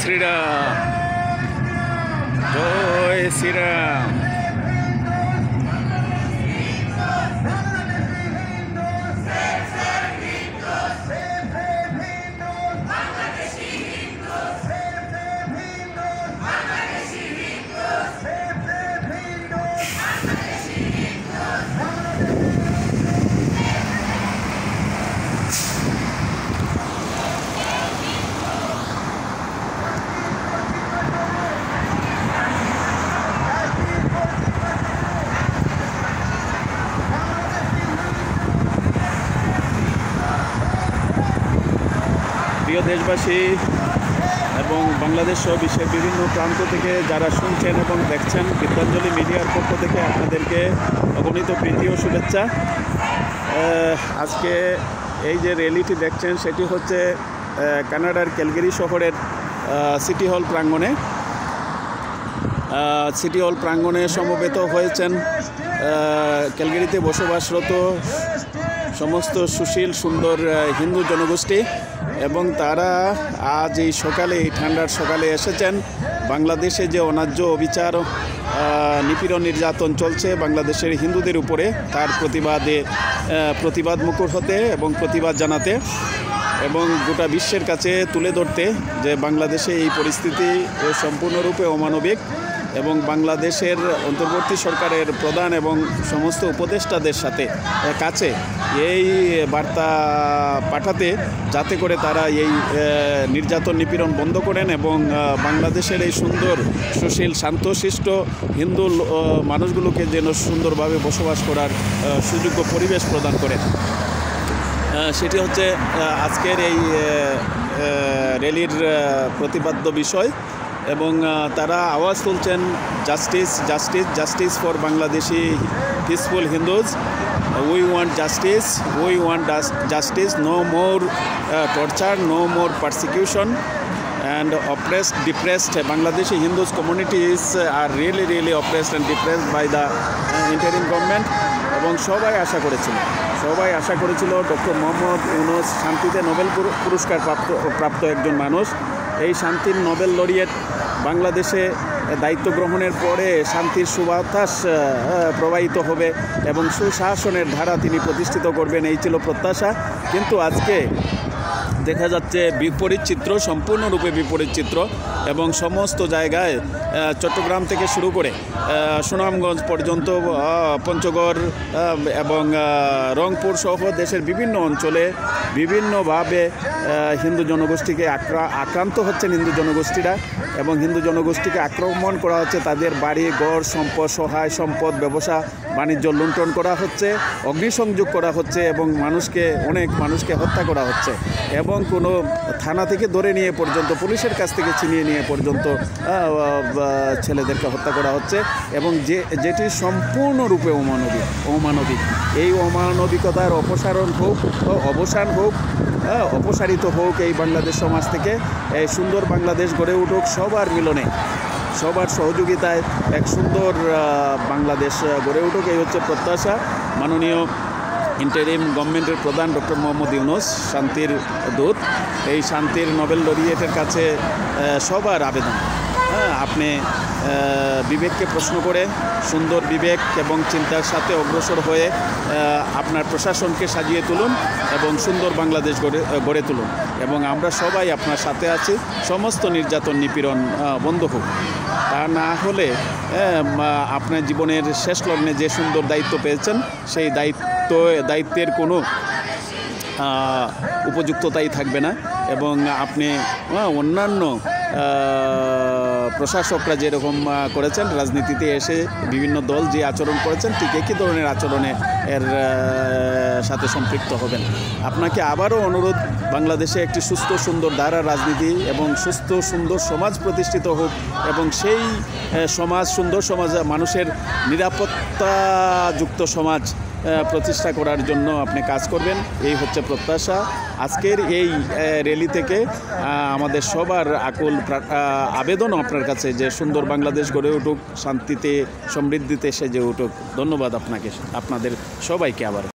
শ্রীরাম, জয় শ্রীরাম। প্রিয় দেশবাসী এবং বাংলাদেশ সহ বিশ্বের বিভিন্ন প্রান্ত থেকে যারা শুনছেন এবং দেখছেন, বিদ্যাঞ্জলি মিডিয়ার পক্ষ থেকে আপনাদেরকে অগণিত প্রীতি ও শুভেচ্ছা। আজকে এই যে র্যালিটি দেখছেন সেটি হচ্ছে কানাডার ক্যালগেরি শহরের সিটি হল প্রাঙ্গণে। সিটি হল প্রাঙ্গণে সমবেত হয়েছেন ক্যালগেরিতে বসবাসরত সমস্ত সুশীল সুন্দর হিন্দু জনগোষ্ঠী, এবং তারা আজ এই সকালে, এই ঠান্ডার সকালে এসেছেন। বাংলাদেশে যে অন্যায্য অবিচার, নিপীড়ন, নির্যাতন চলছে বাংলাদেশের হিন্দুদের উপরে, তার প্রতিবাদ মুখর হতে এবং প্রতিবাদ জানাতে এবং গোটা বিশ্বের কাছে তুলে ধরতে যে বাংলাদেশে এই পরিস্থিতি সম্পূর্ণরূপে অমানবিক, এবং বাংলাদেশের অন্তর্বর্তী সরকারের প্রধান এবং সমস্ত উপদেষ্টাদের কাছে এই বার্তা পাঠাতে, যাতে করে তারা এই নির্যাতন নিপীড়ন বন্ধ করেন এবং বাংলাদেশের এই সুন্দর সুশীল শান্তশিষ্ট হিন্দু মানুষগুলোকে যেন সুন্দরভাবে বসবাস করার সুযোগ্য পরিবেশ প্রদান করেন। সেটি হচ্ছে আজকের এই র্যালির প্রতিপাদ্য বিষয়, এবং তারা আওয়াজ তুলছেন justice justice justice for Bangladeshi peaceful Hindus. We want justice, we want justice, no more torture, no more persecution and oppressed, depressed Bangladeshi Hindus communities are really oppressed and depressed by the interim government। এবং সবাই আশা করেছিল doctor Mohammad Yunus শান্তিতে Nobel পুরস্কার প্রাপ্ত একজন মানুষ, এই শান্তির নোবেল লরিয়েট বাংলাদেশে দায়িত্ব গ্রহণের পরে শান্তির সুবাতাস প্রবাহিত হবে এবং সুশাসনের ধারা তিনি প্রতিষ্ঠিত করবেন, এই ছিল প্রত্যাশা। কিন্তু আজকে দেখা যাচ্ছে বিপরীত চিত্র, সম্পূর্ণরূপে বিপরীত চিত্র, এবং সমস্ত জায়গায় চট্টগ্রাম থেকে শুরু করে সুনামগঞ্জ পর্যন্ত, পঞ্চগড় এবং রংপুর সহ দেশের বিভিন্ন অঞ্চলে বিভিন্নভাবে হিন্দু জনগোষ্ঠীকে আক্রান্ত হচ্ছেন হিন্দু জনগোষ্ঠীরা, এবং হিন্দু জনগোষ্ঠীকে আক্রমণ করা হচ্ছে, তাদের বাড়ি ঘর সম্পদ, সহায় সম্পদ, ব্যবসা বাণিজ্য লুণ্ঠন করা হচ্ছে, অগ্নিসংযোগ করা হচ্ছে, এবং অনেক মানুষকে হত্যা করা হচ্ছে, এবং কোনো থানা থেকে ধরে নিয়ে পর্যন্ত, পুলিশের কাছ থেকে ছিনিয়ে নিয়ে পর্যন্ত ছেলেদেরকে হত্যা করা হচ্ছে, এবং যেটি সম্পূর্ণরূপে অমানবিক। এই অমানবিকতার অবসান হোক, অপসারিত হোক এই বাংলাদেশ সমাজ থেকে। এই সুন্দর বাংলাদেশ গড়ে উঠুক সবার মিলনে, সবার সহযোগিতায় এক সুন্দর বাংলাদেশ গড়ে উঠুক, এই হচ্ছে প্রত্যাশা। মাননীয় ইন্টারিম গভর্নমেন্টের প্রধান ডক্টর মোহাম্মদ ইউনূস, শান্তির দূত, এই শান্তির নোবেল লরিয়েটের কাছে সবার আবেদন, আপনি বিবেককে প্রশ্ন করে সুন্দর বিবেক এবং চিন্তার সাথে অগ্রসর হয়ে আপনার প্রশাসনকে সাজিয়ে তুলুন এবং সুন্দর বাংলাদেশ গড়ে তুলুন, এবং আমরা সবাই আপনার সাথে আছি। সমস্ত নির্যাতন নিপীড়ন বন্ধ হোক, তা না হলে আপনার জীবনের শেষ লগ্নে যে সুন্দর দায়িত্ব পেয়েছেন, সেই দায়িত্বের কোনো উপযুক্ততাই থাকবে না, এবং আপনি অন্যান্য প্রশাসকরা যেরকম করেছেন, রাজনীতিতে এসে বিভিন্ন দল যে আচরণ করেছেন, ঠিক একই ধরনের আচরণে এর সাথে সম্পৃক্ত হবেন। আপনাকে আবারও অনুরোধ, বাংলাদেশে একটি সুস্থ সুন্দর ধারা রাজনীতি এবং সুস্থ সুন্দর সমাজ প্রতিষ্ঠিত হোক, এবং সেই সুন্দর সমাজ, মানুষের নিরাপত্তাযুক্ত সমাজ প্রতিষ্ঠা করার জন্য আপনি কাজ করবেন, এই হচ্ছে প্রত্যাশা। আজকের এই র্যালি থেকে আমাদের সবার আকুল আবেদনও আপনার কাছে যে সুন্দর বাংলাদেশ গড়ে উঠুক, শান্তিতে সমৃদ্ধিতে সেজে উঠুক। ধন্যবাদ আপনাদের সবাইকে আবার।